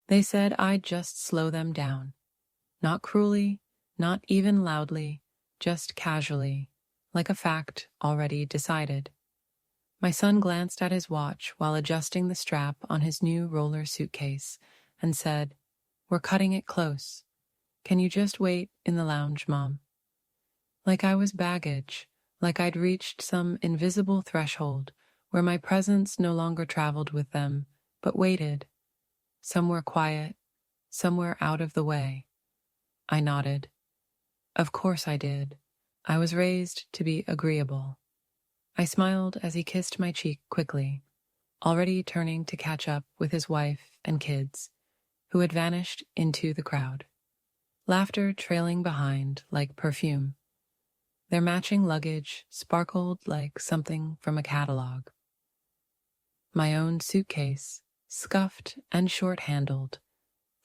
They said I'd just slow them down. Not cruelly, not even loudly, just casually, like a fact already decided. My son glanced at his watch while adjusting the strap on his new roller suitcase and said, "We're cutting it close. Can you just wait in the lounge, Mom?" Like I was baggage, like I'd reached some invisible threshold where my presence no longer traveled with them, but waited, somewhere quiet, somewhere out of the way. I nodded. Of course I did. I was raised to be agreeable. I smiled as he kissed my cheek quickly, already turning to catch up with his wife and kids, who had vanished into the crowd. Laughter trailing behind like perfume. Their matching luggage sparkled like something from a catalog. My own suitcase, scuffed and short-handled,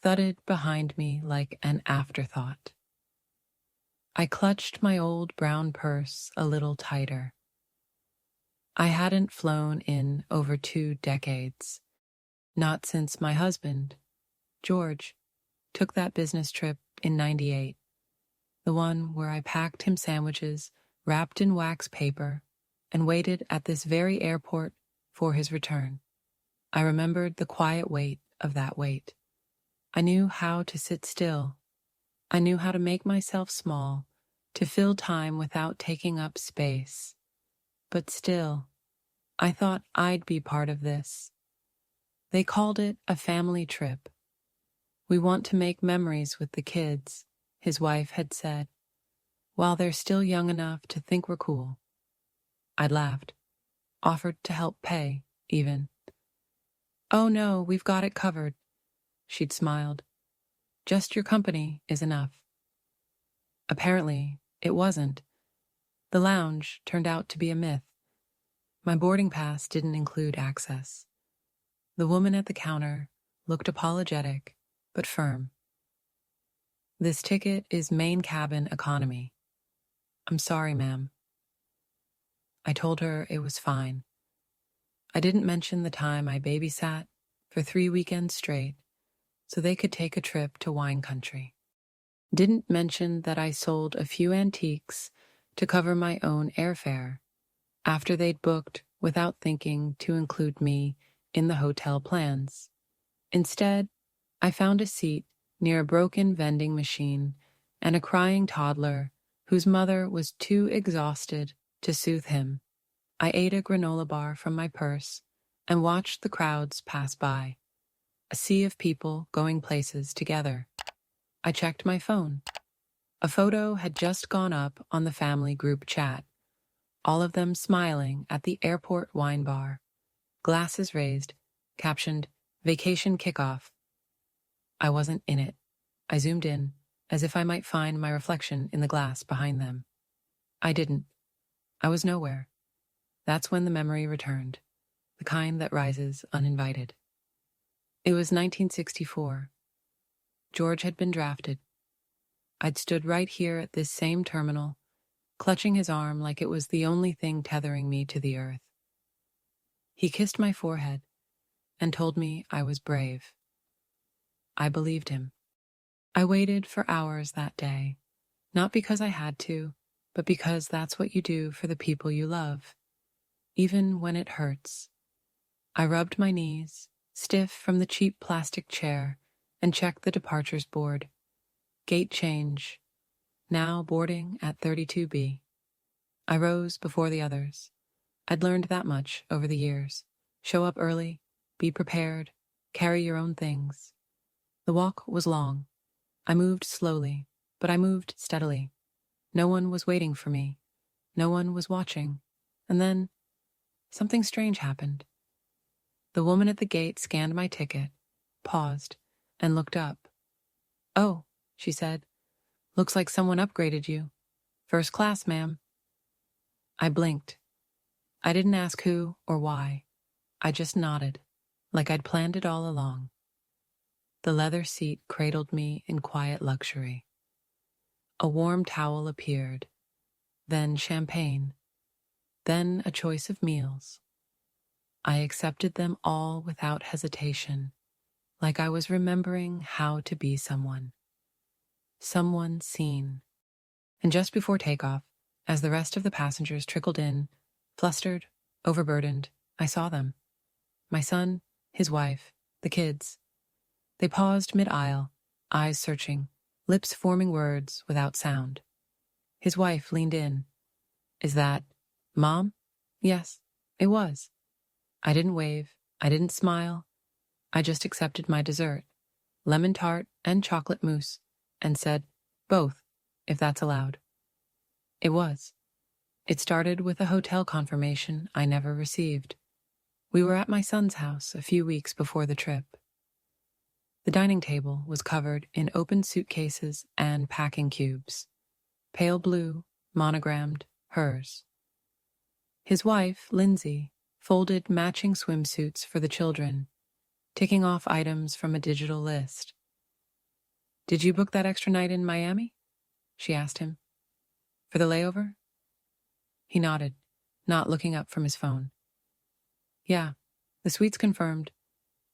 thudded behind me like an afterthought. I clutched my old brown purse a little tighter. I hadn't flown in over 2 decades, not since my husband, George, took that business trip in '98, the one where I packed him sandwiches wrapped in wax paper and waited at this very airport for his return. I remembered the quiet weight of that wait. I knew how to sit still. I knew how to make myself small, to fill time without taking up space. But still, I thought I'd be part of this. They called it a family trip. We want to make memories with the kids, his wife had said, while they're still young enough to think we're cool. I'd laughed, offered to help pay, even. "Oh no, we've got it covered," she'd smiled. "Just your company is enough." Apparently, it wasn't. The lounge turned out to be a myth. My boarding pass didn't include access. The woman at the counter looked apologetic, but firm. "This ticket is main cabin economy." "I'm sorry, ma'am." I told her it was fine. I didn't mention the time I babysat for 3 weekends straight so they could take a trip to wine country. Didn't mention that I sold a few antiques to cover my own airfare after they'd booked without thinking to include me in the hotel plans. Instead, I found a seat near a broken vending machine and a crying toddler whose mother was too exhausted to soothe him. I ate a granola bar from my purse and watched the crowds pass by, a sea of people going places together. I checked my phone. A photo had just gone up on the family group chat, all of them smiling at the airport wine bar, glasses raised, captioned, "Vacation Kickoff." I wasn't in it. I zoomed in, as if I might find my reflection in the glass behind them. I didn't. I was nowhere. That's when the memory returned, the kind that rises uninvited. It was 1964. George had been drafted. I'd stood right here at this same terminal, clutching his arm like it was the only thing tethering me to the earth. He kissed my forehead and told me I was brave. I believed him. I waited for hours that day, not because I had to, but because that's what you do for the people you love, even when it hurts. I rubbed my knees, stiff from the cheap plastic chair, and checked the departures board. Gate change. Now boarding at 32B. I rose before the others. I'd learned that much over the years. Show up early, be prepared, carry your own things. The walk was long. I moved slowly, but I moved steadily. No one was waiting for me. No one was watching. And then, something strange happened. The woman at the gate scanned my ticket, paused, and looked up. "Oh," she said, "looks like someone upgraded you. First class, ma'am." I blinked. I didn't ask who or why. I just nodded, like I'd planned it all along. The leather seat cradled me in quiet luxury. A warm towel appeared, then champagne, then a choice of meals. I accepted them all without hesitation, like I was remembering how to be someone. Someone seen. And just before takeoff, as the rest of the passengers trickled in, flustered, overburdened, I saw them. My son, his wife, the kids. They paused mid-aisle, eyes searching, lips forming words without sound. His wife leaned in. "Is that Mom?" Yes, it was. I didn't wave, I didn't smile. I just accepted my dessert, lemon tart and chocolate mousse, and said, "Both, if that's allowed." It was. It started with a hotel confirmation I never received. We were at my son's house a few weeks before the trip. The dining table was covered in open suitcases and packing cubes. Pale blue, monogrammed, hers. His wife, Lindsay, folded matching swimsuits for the children, ticking off items from a digital list. "Did you book that extra night in Miami?" she asked him. "For the layover?" He nodded, not looking up from his phone. "Yeah, the suite's confirmed.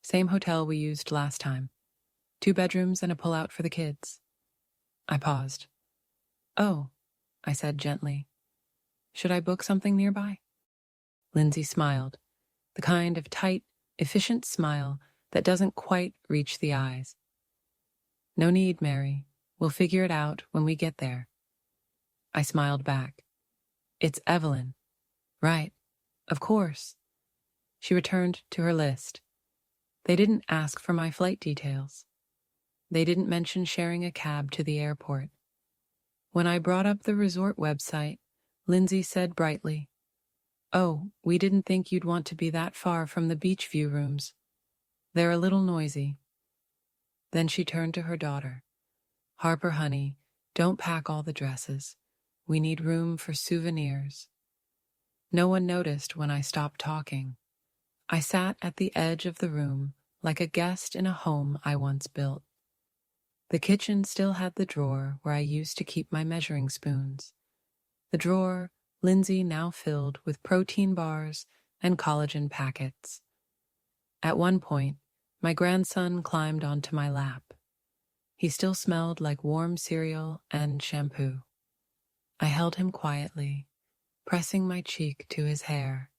Same hotel we used last time. 2 bedrooms and a pull-out for the kids." I paused. "Oh," I said gently. "Should I book something nearby?" Lindsay smiled, the kind of tight, efficient smile that doesn't quite reach the eyes. "No need, Mary. We'll figure it out when we get there." I smiled back. "It's Evelyn." "Right. Of course." She returned to her list. They didn't ask for my flight details. They didn't mention sharing a cab to the airport. When I brought up the resort website, Lindsay said brightly, "Oh, we didn't think you'd want to be that far from the beach view rooms. They're a little noisy." Then she turned to her daughter. "Harper, honey, don't pack all the dresses. We need room for souvenirs." No one noticed when I stopped talking. I sat at the edge of the room like a guest in a home I once built. The kitchen still had the drawer where I used to keep my measuring spoons. The drawer Lindsay now filled with protein bars and collagen packets. At one point, my grandson climbed onto my lap. He still smelled like warm cereal and shampoo. I held him quietly, pressing my cheek to his hair.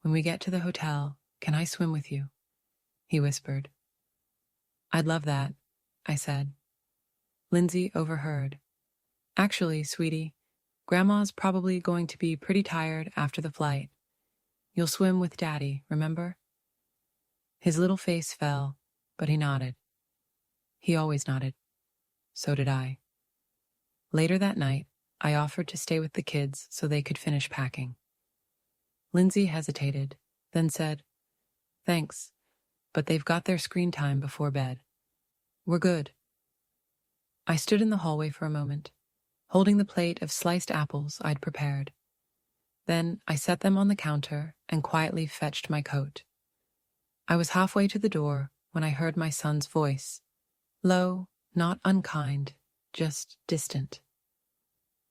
"When we get to the hotel, can I swim with you?" he whispered. "I'd love that," I said. Lindsay overheard. "Actually, sweetie, Grandma's probably going to be pretty tired after the flight. You'll swim with Daddy, remember?" His little face fell, but he nodded. He always nodded. So did I. Later that night, I offered to stay with the kids so they could finish packing. Lindsay hesitated, then said, "Thanks, but they've got their screen time before bed. We're good." I stood in the hallway for a moment, holding the plate of sliced apples I'd prepared. Then I set them on the counter and quietly fetched my coat. I was halfway to the door when I heard my son's voice, low, not unkind, just distant.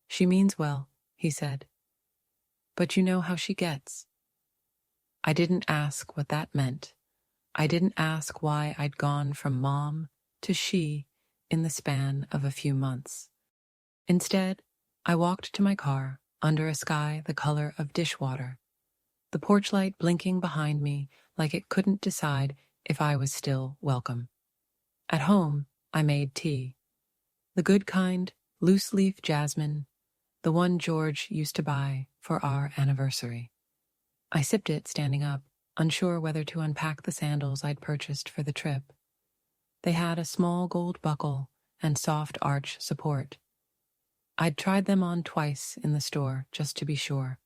"She means well," he said. "But you know how she gets." I didn't ask what that meant. I didn't ask why I'd gone from mom to she in the span of a few months. Instead, I walked to my car under a sky the color of dishwater, the porch light blinking behind me like it couldn't decide if I was still welcome. At home, I made tea. The good kind, loose-leaf jasmine, the one George used to buy for our anniversary. I sipped it standing up, unsure whether to unpack the sandals I'd purchased for the trip. They had a small gold buckle and soft arch support. I'd tried them on twice in the store, just to be sure.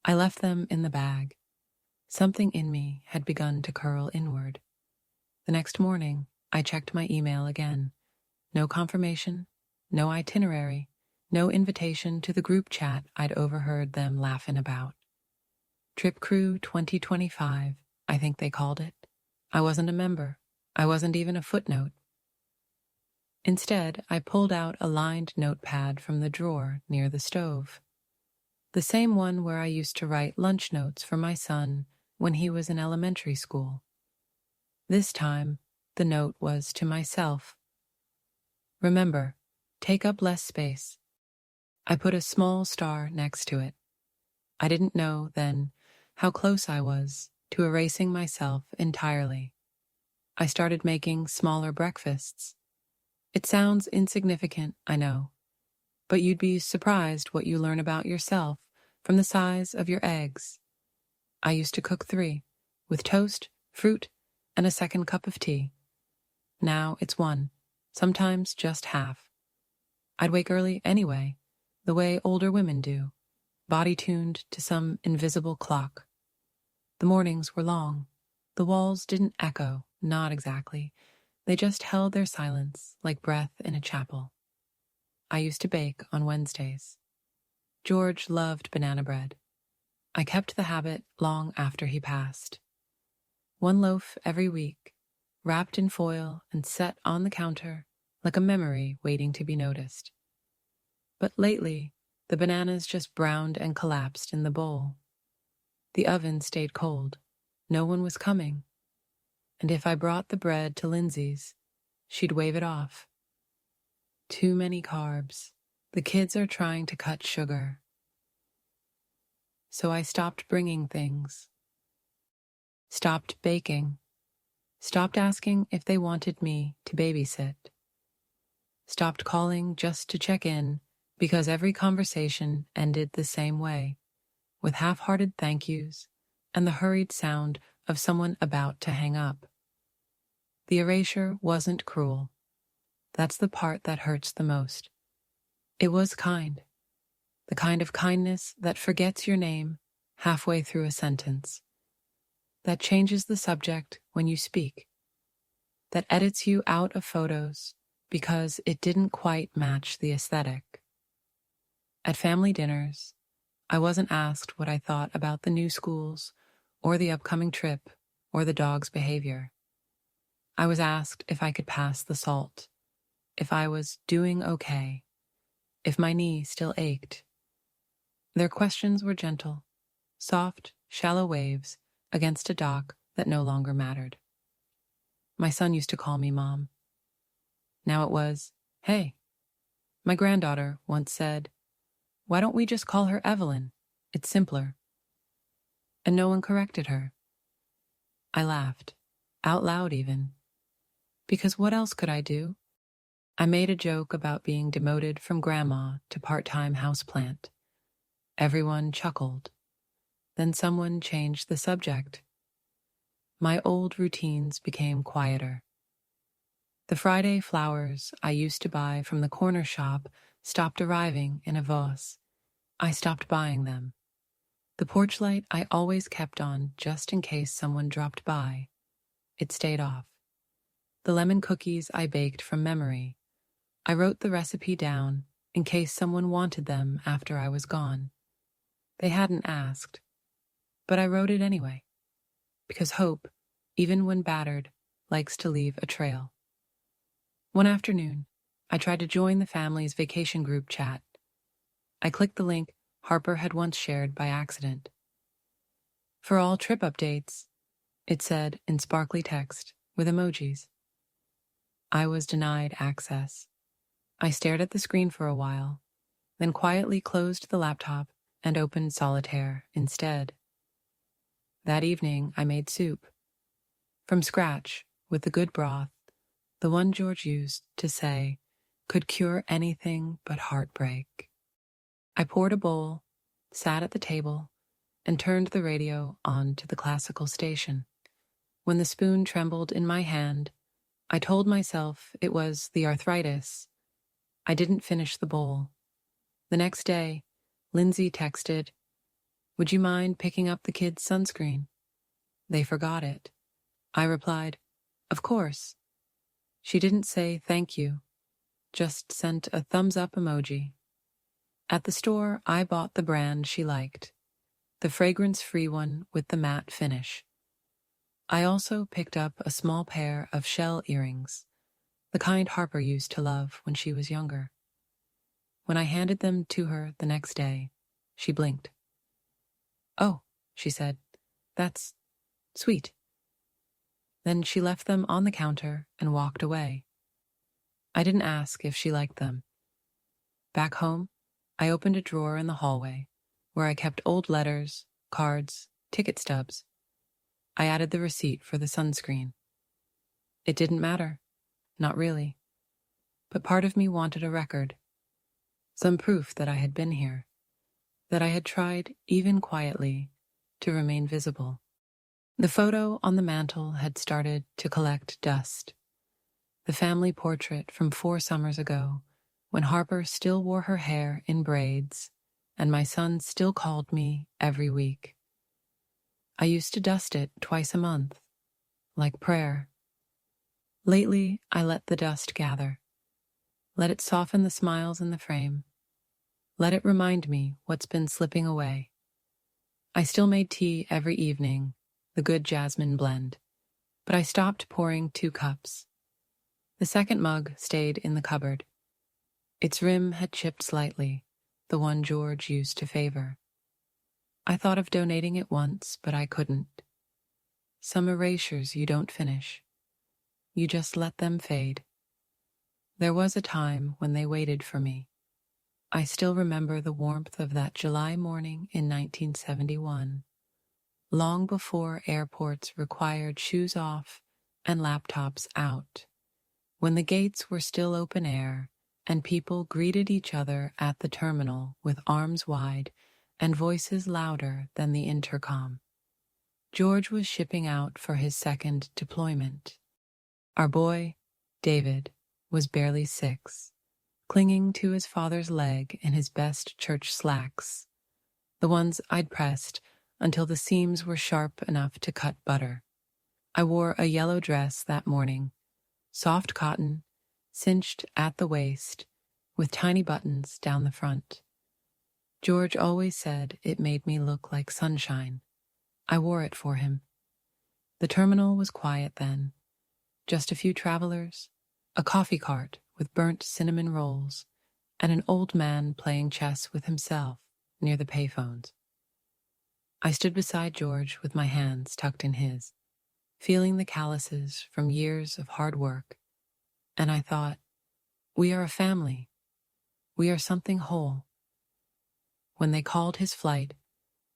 I left them in the bag. Something in me had begun to curl inward. The next morning, I checked my email again. No confirmation, no itinerary, no invitation to the group chat I'd overheard them laughing about. Trip Crew 2025, I think they called it. I wasn't a member. I wasn't even a footnote. Instead, I pulled out a lined notepad from the drawer near the stove. The same one where I used to write lunch notes for my son when he was in elementary school. This time, the note was to myself. Remember, take up less space. I put a small star next to it. I didn't know then how close I was to erasing myself entirely. I started making smaller breakfasts. It sounds insignificant, I know, but you'd be surprised what you learn about yourself from the size of your eggs. I used to cook 3, with toast, fruit, and a second cup of tea. Now it's 1, sometimes just half. I'd wake early anyway, the way older women do, body tuned to some invisible clock. The mornings were long. The walls didn't echo, not exactly. They just held their silence like breath in a chapel. I used to bake on Wednesdays. George loved banana bread. I kept the habit long after he passed. 1 loaf every week, wrapped in foil and set on the counter like a memory waiting to be noticed. But lately, the bananas just browned and collapsed in the bowl. The oven stayed cold. No one was coming. And if I brought the bread to Lindsay's, she'd wave it off. Too many carbs. The kids are trying to cut sugar. So I stopped bringing things. Stopped baking. Stopped asking if they wanted me to babysit. Stopped calling just to check in because every conversation ended the same way, with half-hearted thank yous and the hurried sound of someone about to hang up. The erasure wasn't cruel. That's the part that hurts the most. It was kind. The kind of kindness that forgets your name halfway through a sentence. That changes the subject when you speak. That edits you out of photos because it didn't quite match the aesthetic. At family dinners, I wasn't asked what I thought about the new schools or the upcoming trip or the dog's behavior. I was asked if I could pass the salt, if I was doing okay, if my knee still ached. Their questions were gentle, soft, shallow waves against a dock that no longer mattered. My son used to call me Mom. Now it was, hey. My granddaughter once said, "Why don't we just call her Evelyn? It's simpler." And no one corrected her. I laughed, out loud even. Because what else could I do? I made a joke about being demoted from grandma to part-time houseplant. Everyone chuckled. Then someone changed the subject. My old routines became quieter. The Friday flowers I used to buy from the corner shop stopped arriving in a vase. I stopped buying them. The porch light I always kept on just in case someone dropped by. It stayed off. The lemon cookies I baked from memory. I wrote the recipe down in case someone wanted them after I was gone. They hadn't asked, but I wrote it anyway, because hope, even when battered, likes to leave a trail. One afternoon, I tried to join the family's vacation group chat. I clicked the link Harper had once shared by accident. For all trip updates, it said in sparkly text with emojis. I was denied access. I stared at the screen for a while, then quietly closed the laptop and opened Solitaire instead. That evening, I made soup. From scratch, with the good broth, the one George used to say could cure anything but heartbreak. I poured a bowl, sat at the table, and turned the radio on to the classical station. When the spoon trembled in my hand, I told myself it was the arthritis. I didn't finish the bowl. The next day, Lindsay texted, "Would you mind picking up the kids' sunscreen?" They forgot it. I replied, "Of course." She didn't say thank you, just sent a thumbs-up emoji. At the store, I bought the brand she liked, the fragrance-free one with the matte finish. I also picked up a small pair of shell earrings, the kind Harper used to love when she was younger. When I handed them to her the next day, she blinked. "Oh," she said, "that's sweet." Then she left them on the counter and walked away. I didn't ask if she liked them. Back home, I opened a drawer in the hallway where I kept old letters, cards, ticket stubs. I added the receipt for the sunscreen. It didn't matter. Not really. But part of me wanted a record. Some proof that I had been here. That I had tried, even quietly, to remain visible. The photo on the mantel had started to collect dust. The family portrait from 4 summers ago, when Harper still wore her hair in braids, and my son still called me every week. I used to dust it twice a month, like prayer. Lately, I let the dust gather. Let it soften the smiles in the frame. Let it remind me what's been slipping away. I still made tea every evening, the good jasmine blend, but I stopped pouring 2 cups. The second mug stayed in the cupboard. Its rim had chipped slightly, the one George used to favor. I thought of donating it once, but I couldn't. Some erasures you don't finish. You just let them fade. There was a time when they waited for me. I still remember the warmth of that July morning in 1971, long before airports required shoes off and laptops out, when the gates were still open air and people greeted each other at the terminal with arms wide and voices louder than the intercom. George was shipping out for his second deployment. Our boy, David, was barely 6, clinging to his father's leg in his best church slacks, the ones I'd pressed until the seams were sharp enough to cut butter. I wore a yellow dress that morning, soft cotton, cinched at the waist, with tiny buttons down the front. George always said it made me look like sunshine. I wore it for him. The terminal was quiet then. Just a few travelers, a coffee cart with burnt cinnamon rolls, and an old man playing chess with himself near the payphones. I stood beside George with my hands tucked in his, feeling the calluses from years of hard work, and I thought, we are a family. We are something whole. When they called his flight,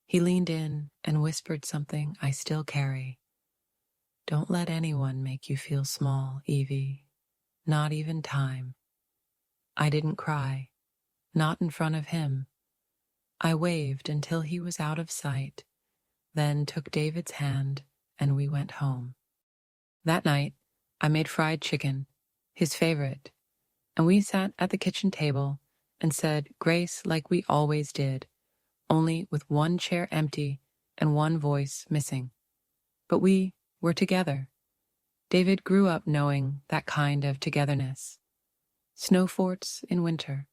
he leaned in and whispered something I still carry. Don't let anyone make you feel small, Evie. Not even time. I didn't cry. Not in front of him. I waved until he was out of sight, then took David's hand and we went home. That night, I made fried chicken, his favorite, and we sat at the kitchen table and said grace like we always did, only with one chair empty and one voice missing. But we were together. David grew up knowing that kind of togetherness. Snow forts in winter,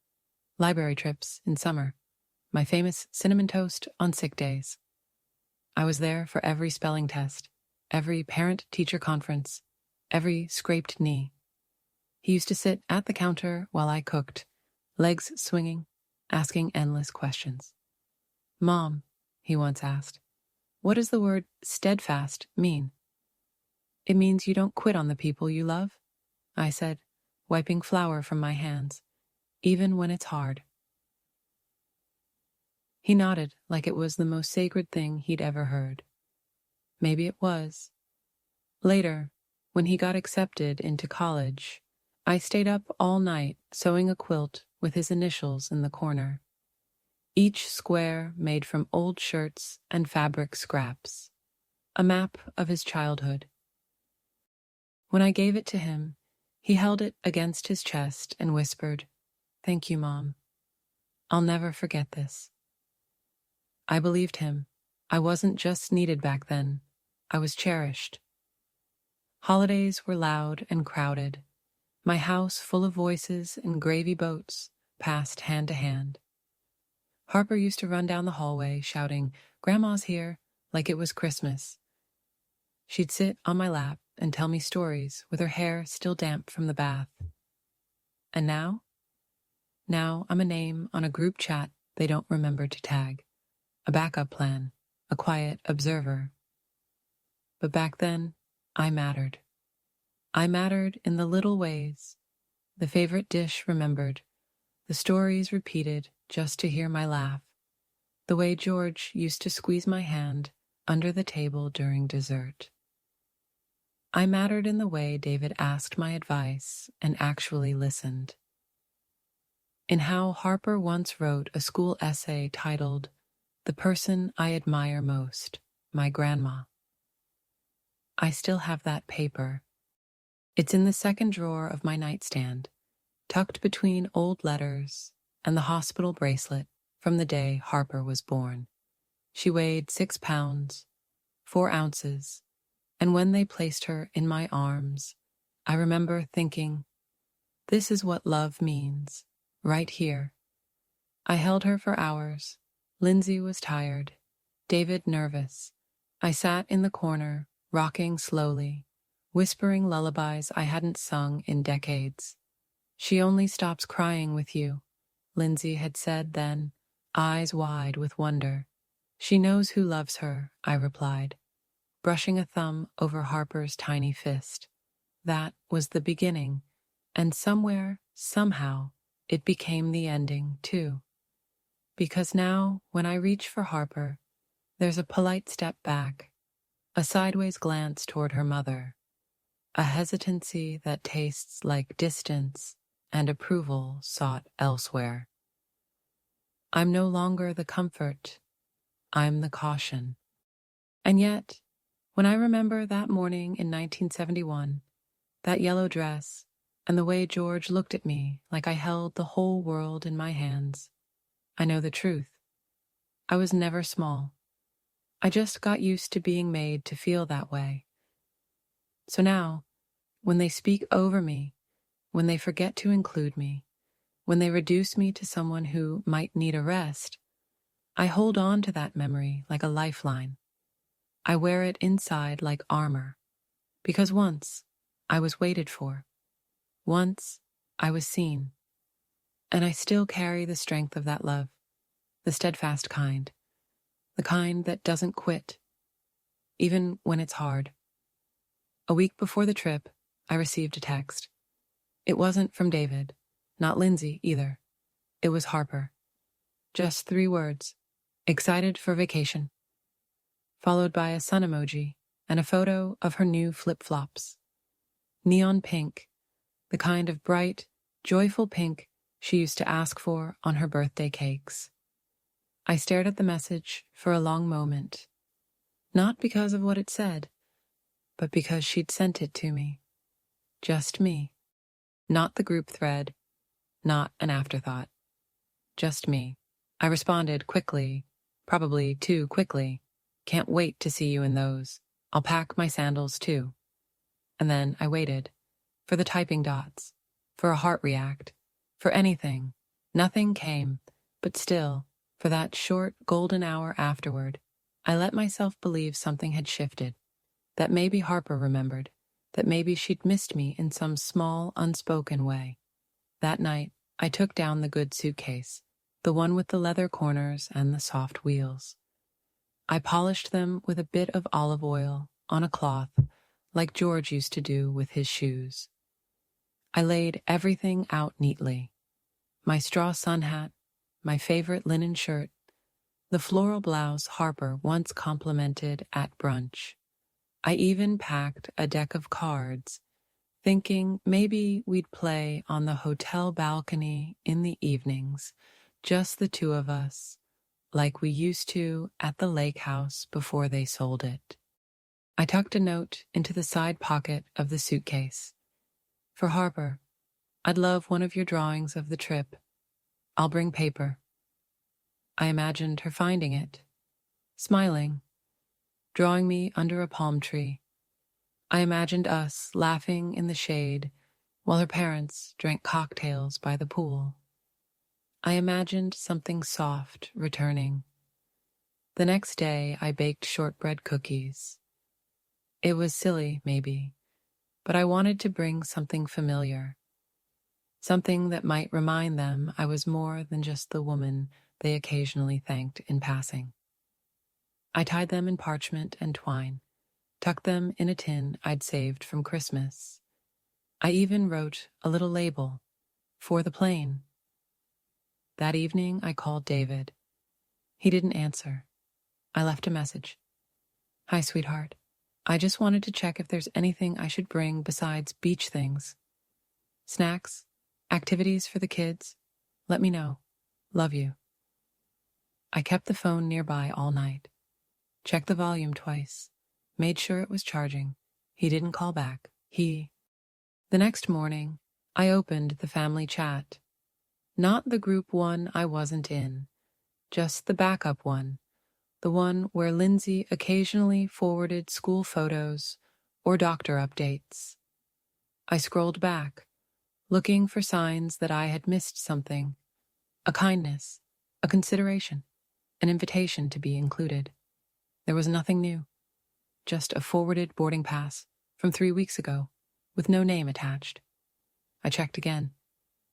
library trips in summer, my famous cinnamon toast on sick days. I was there for every spelling test, every parent-teacher conference, every scraped knee. He used to sit at the counter while I cooked, legs swinging, asking endless questions. Mom, he once asked, what does the word steadfast mean? It means you don't quit on the people you love, I said, wiping flour from my hands, even when it's hard. He nodded like it was the most sacred thing he'd ever heard. Maybe it was. Later, when he got accepted into college, I stayed up all night sewing a quilt with his initials in the corner, each square made from old shirts and fabric scraps, a map of his childhood. When I gave it to him, he held it against his chest and whispered, "Thank you, Mom. I'll never forget this." I believed him. I wasn't just needed back then. I was cherished. Holidays were loud and crowded. My house full of voices and gravy boats passed hand to hand. Harper used to run down the hallway shouting, "Grandma's here," like it was Christmas. She'd sit on my lap and tell me stories with her hair still damp from the bath. And now? Now I'm a name on a group chat they don't remember to tag, a backup plan, a quiet observer. But back then, I mattered. I mattered in the little ways, the favorite dish remembered, the stories repeated just to hear my laugh, the way George used to squeeze my hand under the table during dessert. I mattered in the way David asked my advice and actually listened. In how Harper once wrote a school essay titled, "The Person I Admire Most, My Grandma." I still have that paper. It's in the second drawer of my nightstand, tucked between old letters and the hospital bracelet from the day Harper was born. She weighed 6 pounds, 4 ounces, and when they placed her in my arms, I remember thinking, this is what love means, right here. I held her for hours. Lindsay was tired, David nervous. I sat in the corner, rocking slowly, whispering lullabies I hadn't sung in decades. She only stops crying with you, Lindsay had said then, eyes wide with wonder. She knows who loves her, I replied, brushing a thumb over Harper's tiny fist. That was the beginning, and somewhere, somehow, it became the ending, too. Because now, when I reach for Harper, there's a polite step back, a sideways glance toward her mother, a hesitancy that tastes like distance and approval sought elsewhere. I'm no longer the comfort, I'm the caution. And yet, when I remember that morning in 1971, that yellow dress, and the way George looked at me like I held the whole world in my hands, I know the truth. I was never small. I just got used to being made to feel that way. So now, when they speak over me, when they forget to include me, when they reduce me to someone who might need a rest, I hold on to that memory like a lifeline. I wear it inside like armor, because once I was waited for. Once I was seen. And I still carry the strength of that love, the steadfast kind, the kind that doesn't quit, even when it's hard. A week before the trip, I received a text. It wasn't from David, not Lindsay either. It was Harper. Just 3 words, excited for vacation, followed by a sun emoji and a photo of her new flip-flops. Neon pink, the kind of bright, joyful pink she used to ask for on her birthday cakes. I stared at the message for a long moment, not because of what it said, but because she'd sent it to me. Just me. Not the group thread, not an afterthought. Just me. I responded quickly, probably too quickly. Can't wait to see you in those. I'll pack my sandals too. And then I waited, for the typing dots, for a heart react, for anything. Nothing came, but still, for that short golden hour afterward, I let myself believe something had shifted, that maybe Harper remembered, that maybe she'd missed me in some small, unspoken way. That night, I took down the good suitcase, the one with the leather corners and the soft wheels. I polished them with a bit of olive oil on a cloth, like George used to do with his shoes. I laid everything out neatly. My straw sun hat, my favorite linen shirt, the floral blouse Harper once complimented at brunch. I even packed a deck of cards, thinking maybe we'd play on the hotel balcony in the evenings, just the 2 of us, like we used to at the lake house before they sold it. I tucked a note into the side pocket of the suitcase. For Harper, I'd love one of your drawings of the trip. I'll bring paper. I imagined her finding it, smiling, drawing me under a palm tree. I imagined us laughing in the shade while her parents drank cocktails by the pool. I imagined something soft returning. The next day, I baked shortbread cookies. It was silly, maybe, but I wanted to bring something familiar, something that might remind them I was more than just the woman they occasionally thanked in passing. I tied them in parchment and twine, tucked them in a tin I'd saved from Christmas. I even wrote a little label for the plane. That evening, I called David. He didn't answer. I left a message. Hi, sweetheart. I just wanted to check if there's anything I should bring besides beach things. Snacks? Activities for the kids? Let me know. Love you. I kept the phone nearby all night. Checked the volume twice. Made sure it was charging. He didn't call back. The next morning, I opened the family chat. Not the group one I wasn't in, just the backup one, the one where Lindsay occasionally forwarded school photos or doctor updates. I scrolled back, looking for signs that I had missed something, a kindness, a consideration, an invitation to be included. There was nothing new, just a forwarded boarding pass from 3 weeks ago with no name attached. I checked again,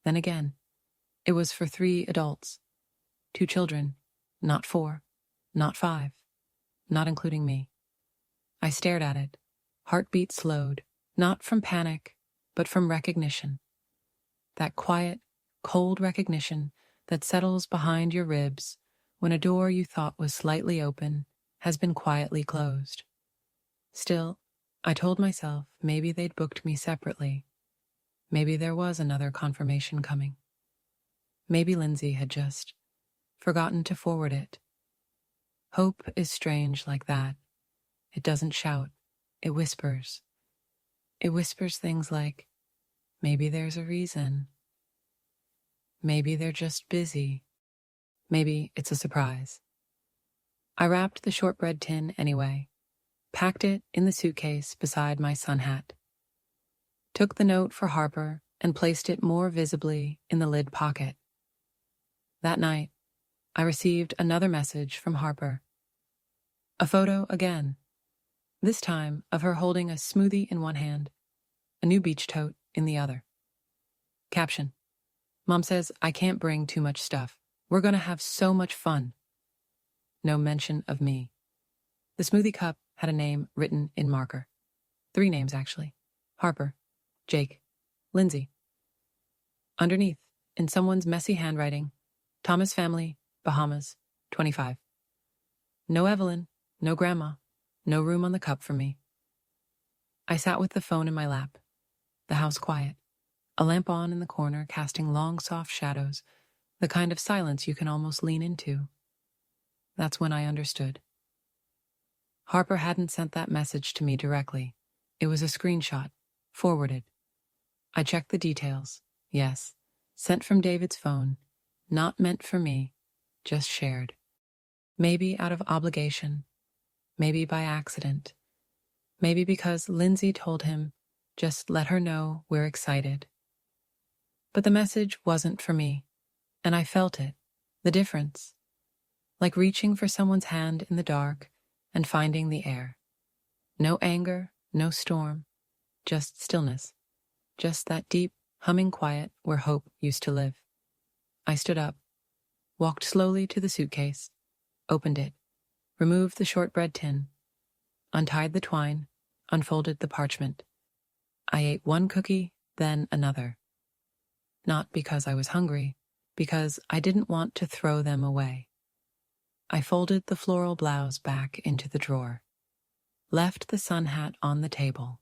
then again. It was for 3 adults, 2 children, not 4, not 5, not including me. I stared at it, heartbeat slowed, not from panic, but from recognition. That quiet, cold recognition that settles behind your ribs when a door you thought was slightly open has been quietly closed. Still, I told myself maybe they'd booked me separately. Maybe there was another confirmation coming. Maybe Lindsay had just forgotten to forward it. Hope is strange like that. It doesn't shout. It whispers. It whispers things like, maybe there's a reason. Maybe they're just busy. Maybe it's a surprise. I wrapped the shortbread tin anyway, packed it in the suitcase beside my sun hat, took the note for Harper and placed it more visibly in the lid pocket. That night, I received another message from Harper. A photo again, this time of her holding a smoothie in one hand, a new beach tote in the other. Caption: Mom says I can't bring too much stuff. We're gonna have so much fun. No mention of me. The smoothie cup had a name written in marker. 3 names, actually. Harper, Jake, Lindsay. Underneath, in someone's messy handwriting, Thomas family, Bahamas, 25. No Evelyn, no grandma, no room on the cup for me. I sat with the phone in my lap, the house quiet, a lamp on in the corner casting long, soft shadows, the kind of silence you can almost lean into. That's when I understood. Harper hadn't sent that message to me directly. It was a screenshot, forwarded. I checked the details. Yes, sent from David's phone, not meant for me, just shared. Maybe out of obligation, maybe by accident, maybe because Lindsay told him, just let her know we're excited. But the message wasn't for me, and I felt it, the difference. Like reaching for someone's hand in the dark and finding the air. No anger, no storm, just stillness. Just that deep, humming quiet where hope used to live. I stood up, walked slowly to the suitcase, opened it, removed the shortbread tin, untied the twine, unfolded the parchment. I ate one cookie, then another. Not because I was hungry, because I didn't want to throw them away. I folded the floral blouse back into the drawer, left the sun hat on the table,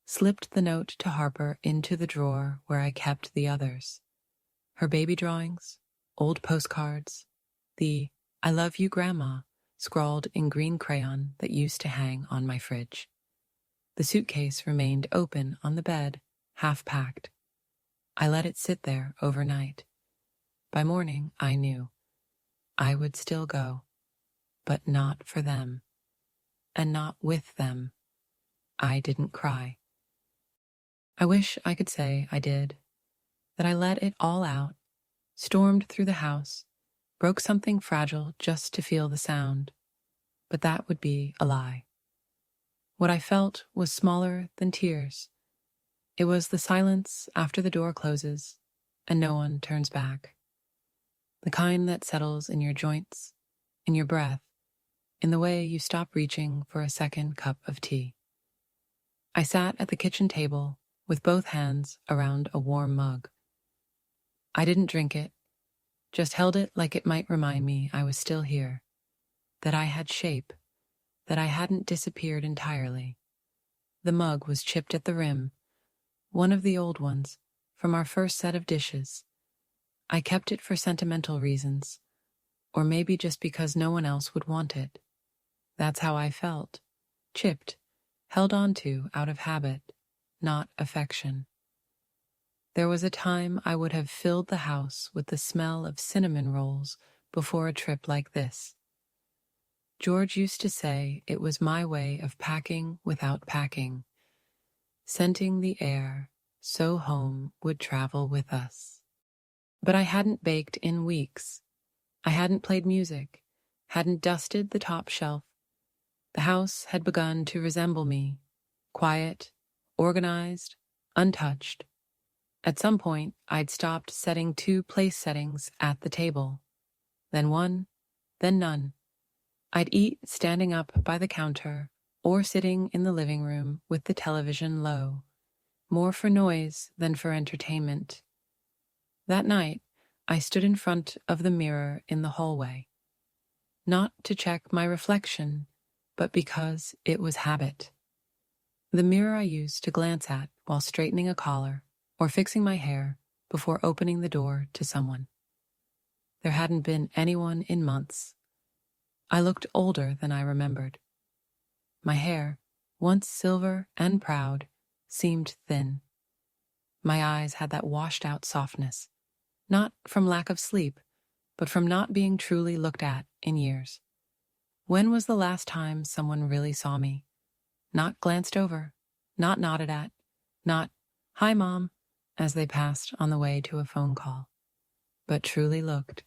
slipped the note to Harper into the drawer where I kept the others. Her baby drawings, old postcards, the I love you, Grandma, scrawled in green crayon that used to hang on my fridge. The suitcase remained open on the bed, half packed. I let it sit there overnight. By morning, I knew. I would still go, but not for them, and not with them. I didn't cry. I wish I could say I did, that I let it all out, stormed through the house, broke something fragile just to feel the sound, but that would be a lie. What I felt was smaller than tears. It was the silence after the door closes and no one turns back. The kind that settles in your joints, in your breath, in the way you stop reaching for a second cup of tea. I sat at the kitchen table with both hands around a warm mug. I didn't drink it, just held it like it might remind me I was still here, that I had shape, that I hadn't disappeared entirely. The mug was chipped at the rim, one of the old ones, from our first set of dishes. I kept it for sentimental reasons, or maybe just because no one else would want it. That's how I felt, chipped, held on to out of habit, not affection. There was a time I would have filled the house with the smell of cinnamon rolls before a trip like this. George used to say it was my way of packing without packing, scenting the air so home would travel with us. But I hadn't baked in weeks. I hadn't played music, hadn't dusted the top shelf. The house had begun to resemble me, quiet, organized, untouched. At some point, I'd stopped setting 2 place settings at the table. Then one, then none. I'd eat standing up by the counter or sitting in the living room with the television low, more for noise than for entertainment. That night, I stood in front of the mirror in the hallway, not to check my reflection, but because it was habit. The mirror I used to glance at while straightening a collar or fixing my hair before opening the door to someone. There hadn't been anyone in months. I looked older than I remembered. My hair, once silver and proud, seemed thin. My eyes had that washed-out softness, not from lack of sleep, but from not being truly looked at in years. When was the last time someone really saw me? Not glanced over, not nodded at, not, "Hi, Mom," as they passed on the way to a phone call, but truly looked.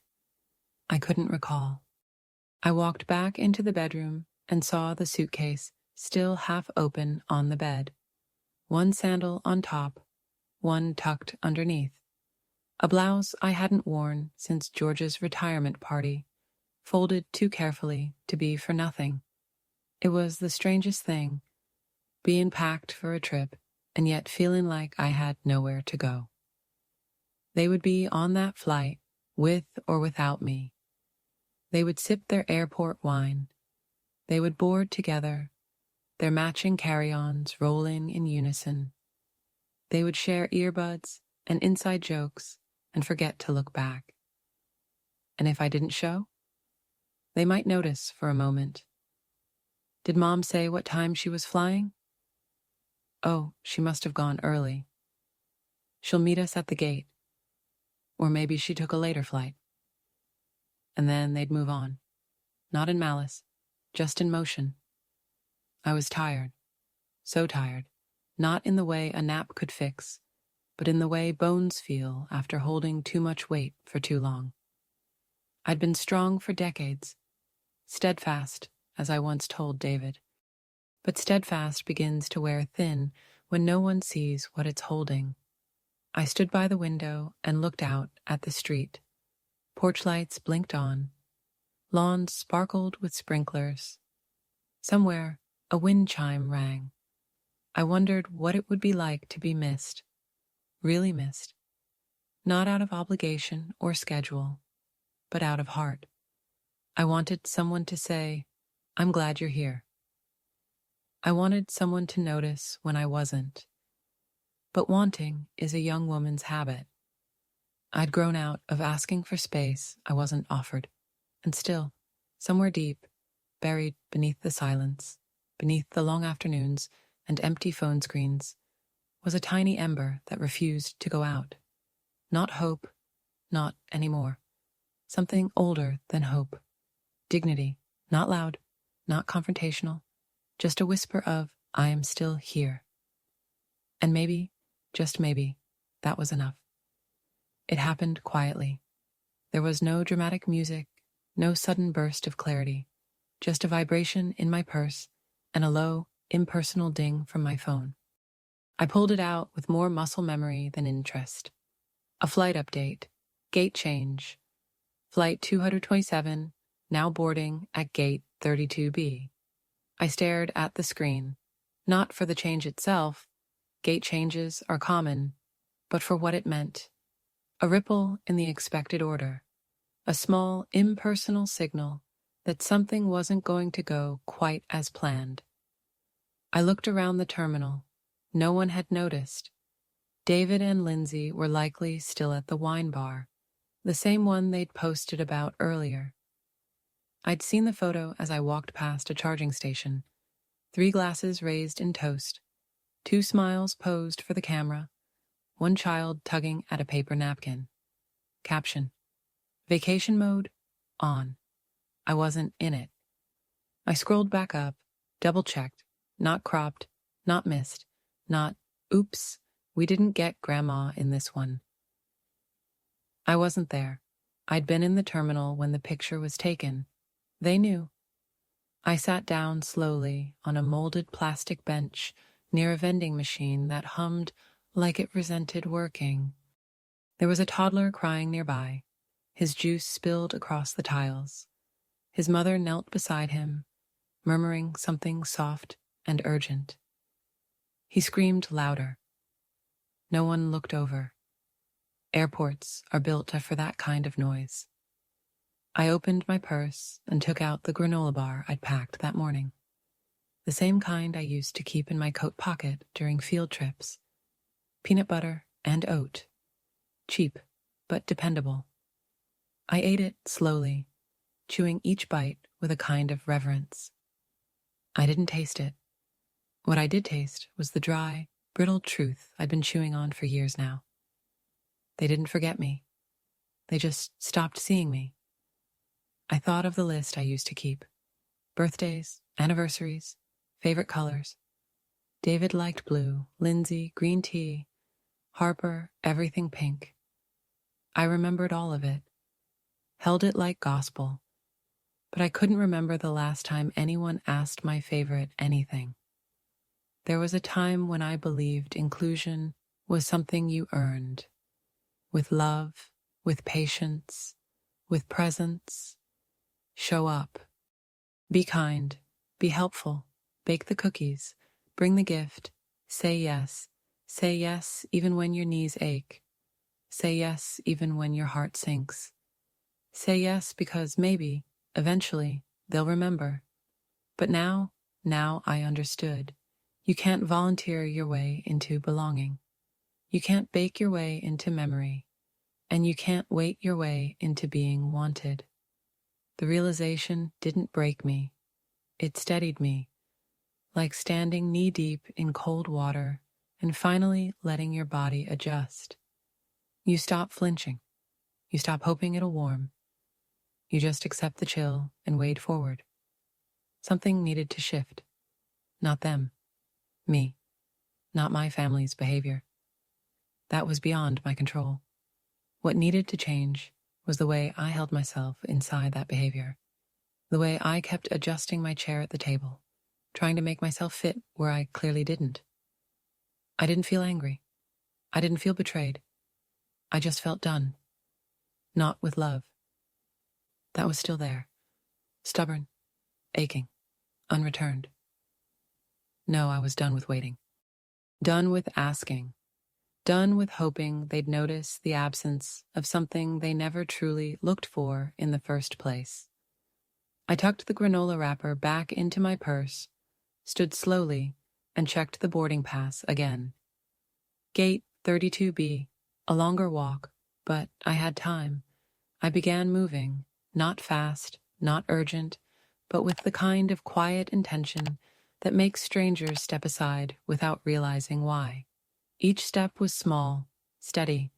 I couldn't recall. I walked back into the bedroom and saw the suitcase still half open on the bed. One sandal on top, one tucked underneath. A blouse I hadn't worn since George's retirement party, folded too carefully to be for nothing. It was the strangest thing, being packed for a trip and yet feeling like I had nowhere to go. They would be on that flight, with or without me. They would sip their airport wine. They would board together, their matching carry-ons rolling in unison. They would share earbuds and inside jokes and forget to look back. And if I didn't show, they might notice for a moment. Did Mom say what time she was flying? Oh, she must have gone early. She'll meet us at the gate. Or maybe she took a later flight. And then they'd move on. Not in malice, just in motion. I was tired. So tired. Not in the way a nap could fix, but in the way bones feel after holding too much weight for too long. I'd been strong for decades. Steadfast, as I once told David. But steadfast begins to wear thin when no one sees what it's holding. I stood by the window and looked out at the street. Porch lights blinked on. Lawns sparkled with sprinklers. Somewhere, a wind chime rang. I wondered what it would be like to be missed. Really missed. Not out of obligation or schedule, but out of heart. I wanted someone to say, "I'm glad you're here." I wanted someone to notice when I wasn't. But wanting is a young woman's habit. I'd grown out of asking for space I wasn't offered, and still, somewhere deep, buried beneath the silence, beneath the long afternoons and empty phone screens, was a tiny ember that refused to go out. Not hope, not anymore. Something older than hope. Dignity, not loud, not confrontational, just a whisper of, "I am still here." And maybe, just maybe, that was enough. It happened quietly. There was no dramatic music, no sudden burst of clarity, just a vibration in my purse and a low, impersonal ding from my phone. I pulled it out with more muscle memory than interest. A flight update, gate change, flight 227, now boarding at gate 32B. I stared at the screen, not for the change itself, gate changes are common, but for what it meant. A ripple in the expected order, a small, impersonal signal that something wasn't going to go quite as planned. I looked around the terminal. No one had noticed. David and Lindsay were likely still at the wine bar, the same one they'd posted about earlier. I'd seen the photo as I walked past a charging station. 3 glasses raised in toast, 2 smiles posed for the camera, 1 child tugging at a paper napkin. Caption: Vacation mode on. I wasn't in it. I scrolled back up, double-checked, not cropped, not missed, not, oops, we didn't get grandma in this one. I wasn't there. I'd been in the terminal when the picture was taken. They knew. I sat down slowly on a molded plastic bench near a vending machine that hummed like it resented working. There was a toddler crying nearby, his juice spilled across the tiles. His mother knelt beside him, murmuring something soft and urgent. He screamed louder. No one looked over. Airports are built for that kind of noise. I opened my purse and took out the granola bar I'd packed that morning. The same kind I used to keep in my coat pocket during field trips. Peanut butter and oat. Cheap, but dependable. I ate it slowly, chewing each bite with a kind of reverence. I didn't taste it. What I did taste was the dry, brittle truth I'd been chewing on for years now. They didn't forget me. They just stopped seeing me. I thought of the list I used to keep. Birthdays, anniversaries, favorite colors. David liked blue, Lindsay, green tea, Harper, everything pink. I remembered all of it, held it like gospel, but I couldn't remember the last time anyone asked my favorite anything. There was a time when I believed inclusion was something you earned, with love, with patience, with presence. Show up. Be kind. Be helpful. Bake the cookies. Bring the gift. Say yes. Say yes even when your knees ache. Say yes even when your heart sinks. Say yes because maybe, eventually, they'll remember. But now I understood. You can't volunteer your way into belonging. You can't bake your way into memory. And you can't wait your way into being wanted. The realization didn't break me. It steadied me, like standing knee-deep in cold water and finally letting your body adjust. You stop flinching. You stop hoping it'll warm. You just accept the chill and wade forward. Something needed to shift. Not them. Me. Not my family's behavior. That was beyond my control. What needed to change was the way I held myself inside that behavior. The way I kept adjusting my chair at the table, trying to make myself fit where I clearly didn't. I didn't feel angry. I didn't feel betrayed. I just felt done. Not with love. That was still there. Stubborn, aching, unreturned. No, I was done with waiting. Done with asking. Done with hoping they'd notice the absence of something they never truly looked for in the first place. I tucked the granola wrapper back into my purse, stood slowly, and checked the boarding pass again. Gate 32B, a longer walk, but I had time. I began moving, not fast, not urgent, but with the kind of quiet intention that makes strangers step aside without realizing why. Each step was small, steady,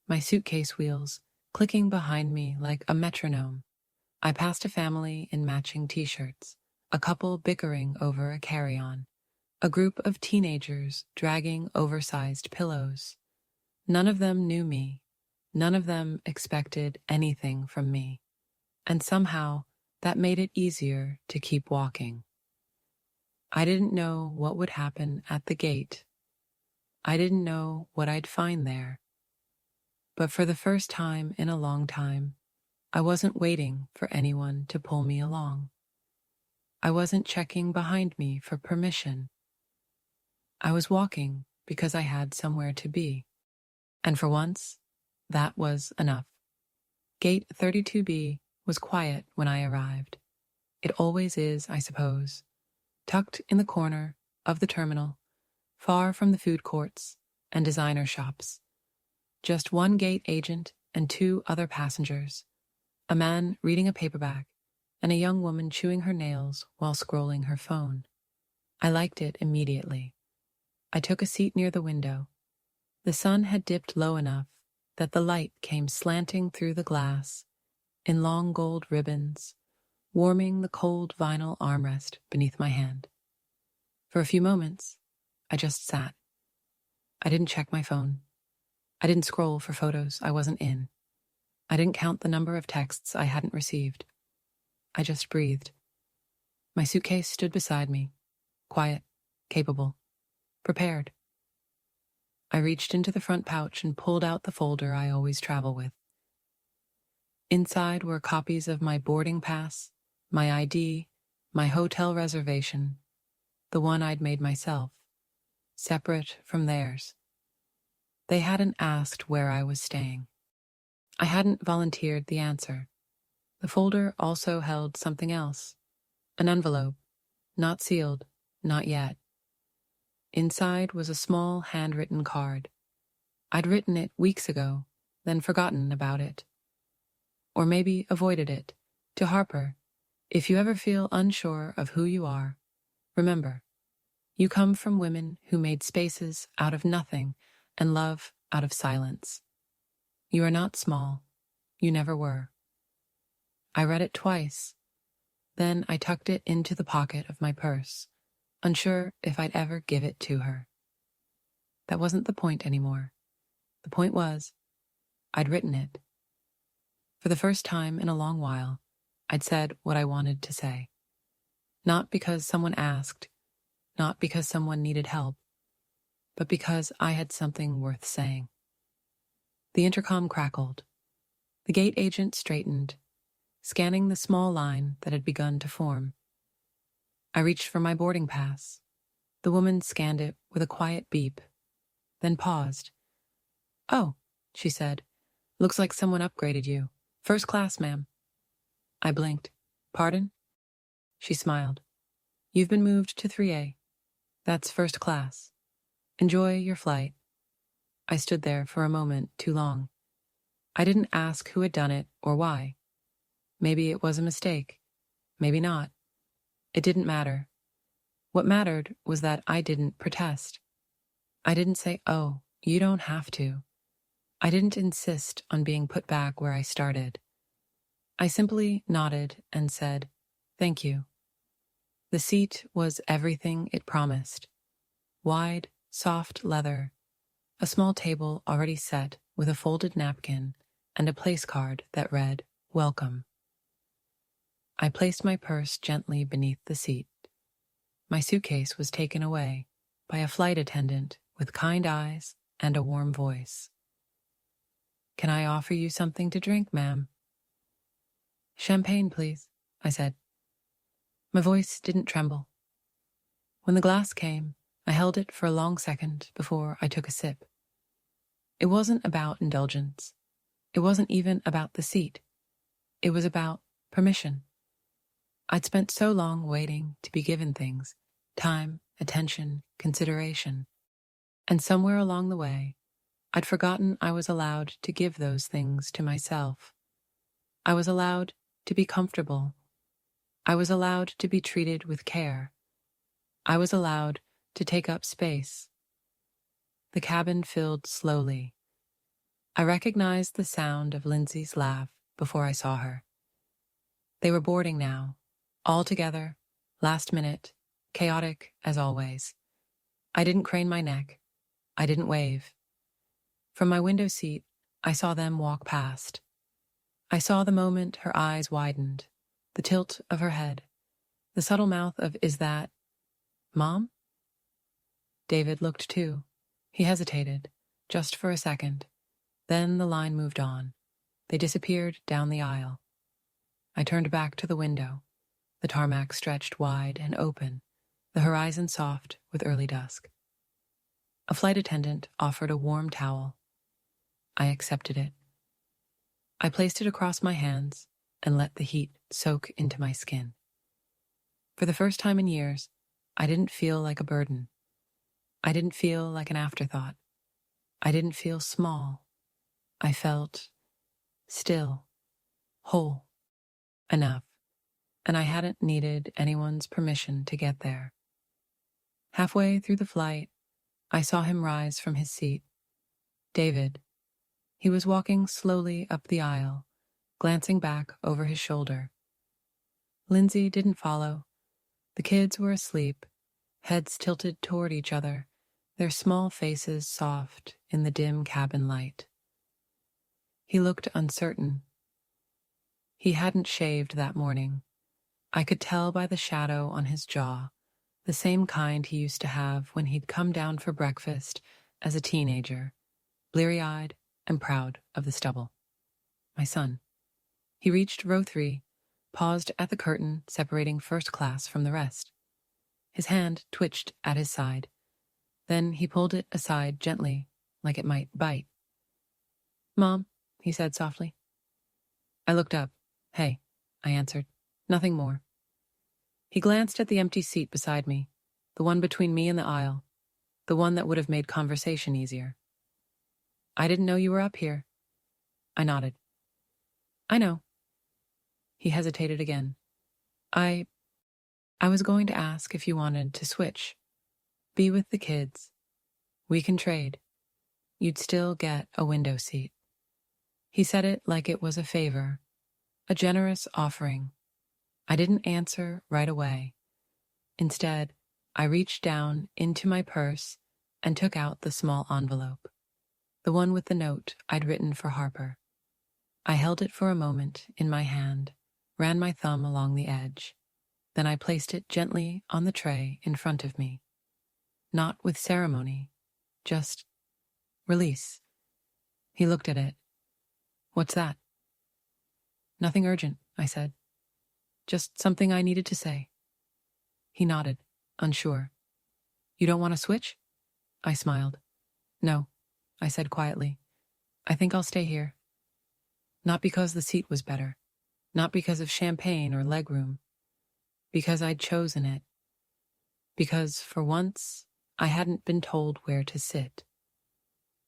my suitcase wheels clicking behind me like a metronome. I passed a family in matching t-shirts, a couple bickering over a carry-on, a group of teenagers dragging oversized pillows. None of them knew me. None of them expected anything from me. And somehow that made it easier to keep walking. I didn't know what would happen at the gate. I didn't know what I'd find there. But for the first time in a long time, I wasn't waiting for anyone to pull me along. I wasn't checking behind me for permission. I was walking because I had somewhere to be. And for once, that was enough. Gate 32B was quiet when I arrived. It always is, I suppose, tucked in the corner of the terminal, far from the food courts and designer shops. Just one gate agent and two other passengers, a man reading a paperback and a young woman chewing her nails while scrolling her phone. I liked it immediately. I took a seat near the window. The sun had dipped low enough that the light came slanting through the glass in long gold ribbons, warming the cold vinyl armrest beneath my hand. For a few moments, I just sat. I didn't check my phone. I didn't scroll for photos I wasn't in. I didn't count the number of texts I hadn't received. I just breathed. My suitcase stood beside me, quiet, capable, prepared. I reached into the front pouch and pulled out the folder I always travel with. Inside were copies of my boarding pass, my ID, my hotel reservation, the one I'd made myself, separate from theirs. They hadn't asked where I was staying. I hadn't volunteered the answer. The folder also held something else, an envelope, not sealed, not yet. Inside was a small handwritten card. I'd written it weeks ago, then forgotten about it. Or maybe avoided it. To Harper, if you ever feel unsure of who you are, remember, you come from women who made spaces out of nothing and love out of silence. You are not small. You never were. I read it twice. Then I tucked it into the pocket of my purse, unsure if I'd ever give it to her. That wasn't the point anymore. The point was, I'd written it. For the first time in a long while, I'd said what I wanted to say. Not because someone asked, not because someone needed help, but because I had something worth saying. The intercom crackled. The gate agent straightened, scanning the small line that had begun to form. I reached for my boarding pass. The woman scanned it with a quiet beep, then paused. "Oh," she said, "looks like someone upgraded you. First class, ma'am." I blinked. "Pardon?" She smiled. "You've been moved to 3A. That's first class. Enjoy your flight." I stood there for a moment too long. I didn't ask who had done it or why. Maybe it was a mistake. Maybe not. It didn't matter. What mattered was that I didn't protest. I didn't say, "Oh, you don't have to." I didn't insist on being put back where I started. I simply nodded and said, "Thank you." The seat was everything it promised. Wide, soft leather, a small table already set with a folded napkin and a place card that read, "Welcome." I placed my purse gently beneath the seat. My suitcase was taken away by a flight attendant with kind eyes and a warm voice. "Can I offer you something to drink, ma'am?" "Champagne, please," I said. My voice didn't tremble. When the glass came, I held it for a long second before I took a sip. It wasn't about indulgence. It wasn't even about the seat. It was about permission. I'd spent so long waiting to be given things, time, attention, consideration. And somewhere along the way, I'd forgotten I was allowed to give those things to myself. I was allowed to be comfortable. I was allowed to be treated with care. I was allowed to take up space. The cabin filled slowly. I recognized the sound of Lindsay's laugh before I saw her. They were boarding now, all together, last minute, chaotic as always. I didn't crane my neck. I didn't wave. From my window seat, I saw them walk past. I saw the moment her eyes widened, the tilt of her head, the subtle mouth of, "Is that Mom?" David looked too. He hesitated, just for a second. Then the line moved on. They disappeared down the aisle. I turned back to the window. The tarmac stretched wide and open, the horizon soft with early dusk. A flight attendant offered a warm towel. I accepted it. I placed it across my hands and let the heat soak into my skin. For the first time in years, I didn't feel like a burden. I didn't feel like an afterthought. I didn't feel small. I felt still, whole, enough, and I hadn't needed anyone's permission to get there. Halfway through the flight, I saw him rise from his seat. David. He was walking slowly up the aisle, glancing back over his shoulder. Lindsay didn't follow. The kids were asleep, heads tilted toward each other, their small faces soft in the dim cabin light. He looked uncertain. He hadn't shaved that morning. I could tell by the shadow on his jaw, the same kind he used to have when he'd come down for breakfast as a teenager, bleary-eyed and proud of the stubble. My son. He reached row 3, paused at the curtain separating first class from the rest. His hand twitched at his side. Then he pulled it aside gently, like it might bite. "Mom," he said softly. I looked up. "Hey," I answered. "Nothing more." He glanced at the empty seat beside me, the one between me and the aisle, the one that would have made conversation easier. "I didn't know you were up here." I nodded. "I know." He hesitated again. I was going to ask if you wanted to switch. Be with the kids. We can trade. You'd still get a window seat." He said it like it was a favor, a generous offering. I didn't answer right away. Instead, I reached down into my purse and took out the small envelope, the one with the note I'd written for Harper. I held it for a moment in my hand, ran my thumb along the edge. Then I placed it gently on the tray in front of me. Not with ceremony, just release. He looked at it. "What's that?" "Nothing urgent," I said. "Just something I needed to say." He nodded, unsure. "You don't want to switch?" I smiled. "No," I said quietly. "I think I'll stay here." Not because the seat was better, not because of champagne or legroom, because I'd chosen it. Because, for once, I hadn't been told where to sit.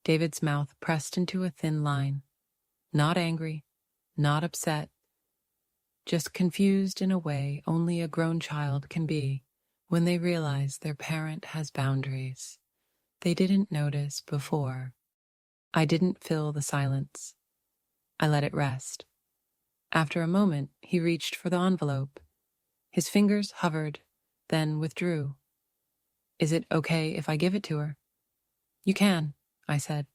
David's mouth pressed into a thin line. Not angry, not upset, just confused in a way only a grown child can be when they realize their parent has boundaries they didn't notice before. I didn't fill the silence. I let it rest. After a moment, he reached for the envelope. His fingers hovered, then withdrew. "Is it okay if I give it to her?" "You can," I said.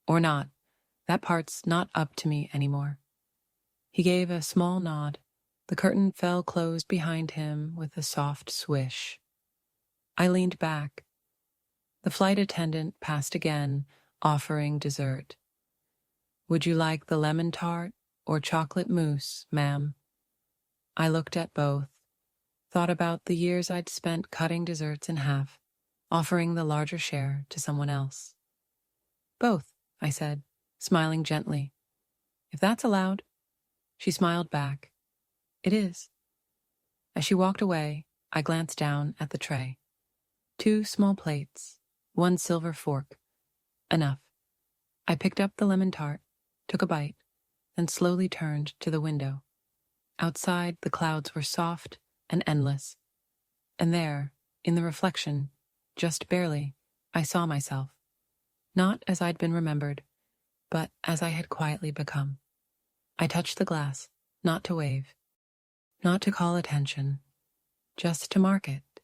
"Or not. That part's not up to me anymore." He gave a small nod. The curtain fell closed behind him with a soft swish. I leaned back. The flight attendant passed again, offering dessert. "Would you like the lemon tart or chocolate mousse, ma'am?" I looked at both, thought about the years I'd spent cutting desserts in half, offering the larger share to someone else. "Both," I said, smiling gently. "If that's allowed." She smiled back. "It is." As she walked away, I glanced down at the tray. 2 small plates, 1 silver fork. Enough. I picked up the lemon tart, took a bite, then slowly turned to the window. Outside, the clouds were soft and endless. And there, in the reflection, just barely, I saw myself. Not as I'd been remembered, but as I had quietly become. I touched the glass, not to wave, not to call attention, just to mark it,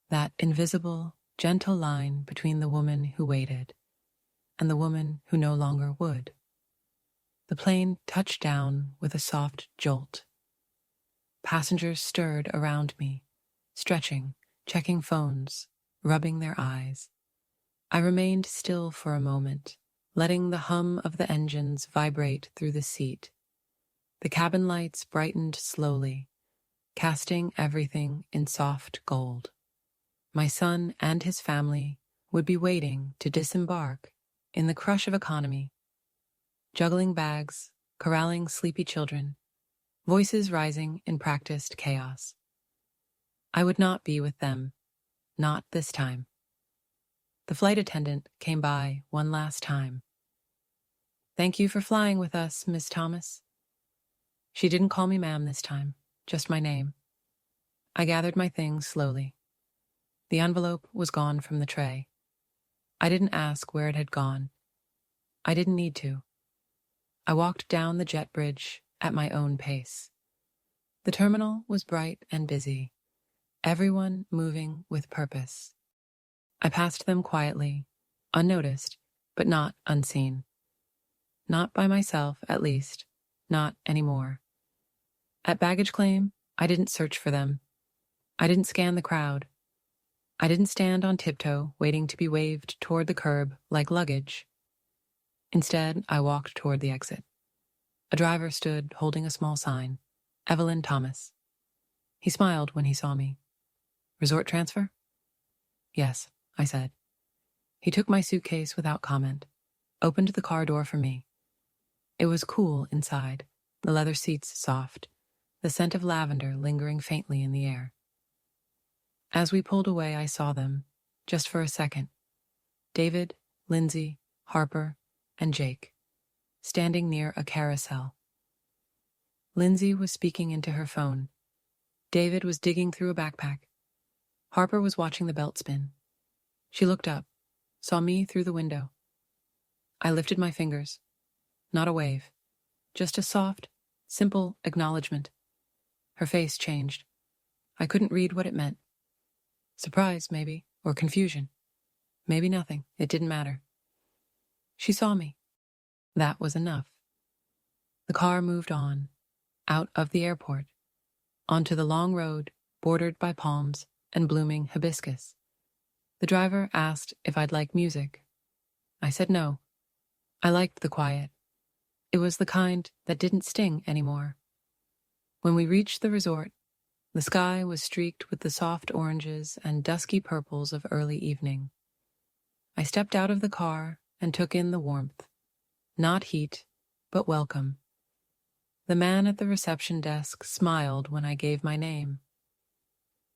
that invisible, gentle line between the woman who waited and the woman who no longer would. The plane touched down with a soft jolt. Passengers stirred around me, stretching, checking phones, rubbing their eyes. I remained still for a moment, letting the hum of the engines vibrate through the seat, The cabin lights brightened slowly, casting everything in soft gold. My son and his family would be waiting to disembark in the crush of economy, juggling bags, corralling sleepy children, voices rising in practiced chaos. I would not be with them, not this time. The flight attendant came by one last time. "Thank you for flying with us, Miss Thomas." She didn't call me ma'am this time, just my name. I gathered my things slowly. The envelope was gone from the tray. I didn't ask where it had gone. I didn't need to. I walked down the jet bridge at my own pace. The terminal was bright and busy, everyone moving with purpose. I passed them quietly, unnoticed, but not unseen. Not by myself, at least, not anymore. At baggage claim, I didn't search for them. I didn't scan the crowd. I didn't stand on tiptoe, waiting to be waved toward the curb like luggage. Instead, I walked toward the exit. A driver stood holding a small sign, Evelyn Thomas. He smiled when he saw me. "Resort transfer?" "Yes," I said. He took my suitcase without comment, opened the car door for me. It was cool inside, the leather seats soft, the scent of lavender lingering faintly in the air. As we pulled away, I saw them, just for a second. David, Lindsay, Harper, and Jake, standing near a carousel. Lindsay was speaking into her phone. David was digging through a backpack. Harper was watching the belt spin. She looked up, saw me through the window. I lifted my fingers. Not a wave, just a soft, simple acknowledgement. Her face changed. I couldn't read what it meant. Surprise, maybe, or confusion. Maybe nothing. It didn't matter. She saw me. That was enough. The car moved on, out of the airport, onto the long road bordered by palms and blooming hibiscus. The driver asked if I'd like music. I said no. I liked the quiet. It was the kind that didn't sting anymore. When we reached the resort, the sky was streaked with the soft oranges and dusky purples of early evening. I stepped out of the car and took in the warmth. Not heat, but welcome. The man at the reception desk smiled when I gave my name.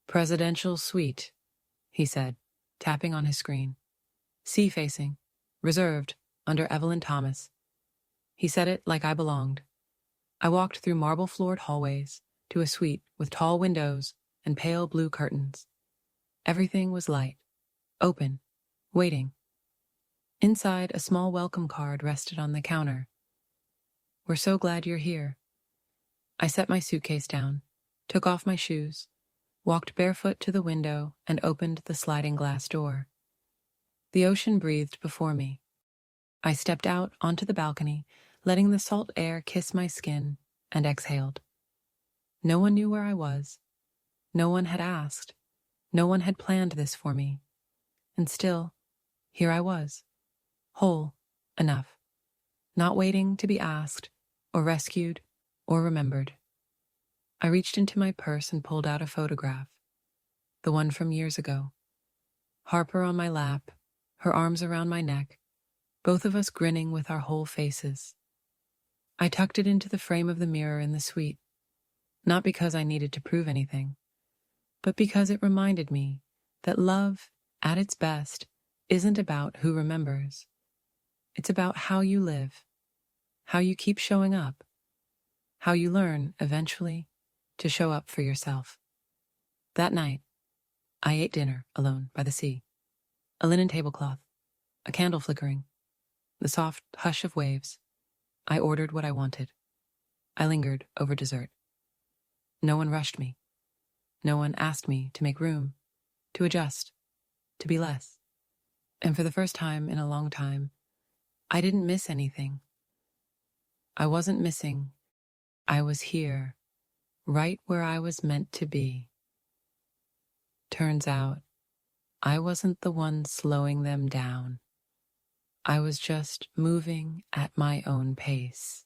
"Presidential suite," he said, tapping on his screen. "Sea-facing, reserved, under Evelyn Thomas." He said it like I belonged. I walked through marble-floored hallways to a suite with tall windows and pale blue curtains. Everything was light, open, waiting. Inside, a small welcome card rested on the counter. "We're so glad you're here." I set my suitcase down, took off my shoes, walked barefoot to the window, and opened the sliding glass door. The ocean breathed before me. I stepped out onto the balcony, letting the salt air kiss my skin, and exhaled. No one knew where I was. No one had asked. No one had planned this for me. And still, here I was. Whole enough. Not waiting to be asked, or rescued, or remembered. I reached into my purse and pulled out a photograph. The one from years ago. Harper on my lap, her arms around my neck, both of us grinning with our whole faces. I tucked it into the frame of the mirror in the suite, not because I needed to prove anything, but because it reminded me that love, at its best, isn't about who remembers. It's about how you live, how you keep showing up, how you learn, eventually, to show up for yourself. That night, I ate dinner alone by the sea. A linen tablecloth, a candle flickering, the soft hush of waves. I ordered what I wanted. I lingered over dessert. No one rushed me. No one asked me to make room, to adjust, to be less. And for the first time in a long time, I didn't miss anything. I wasn't missing. I was here, right where I was meant to be. Turns out, I wasn't the one slowing them down. I was just moving at my own pace.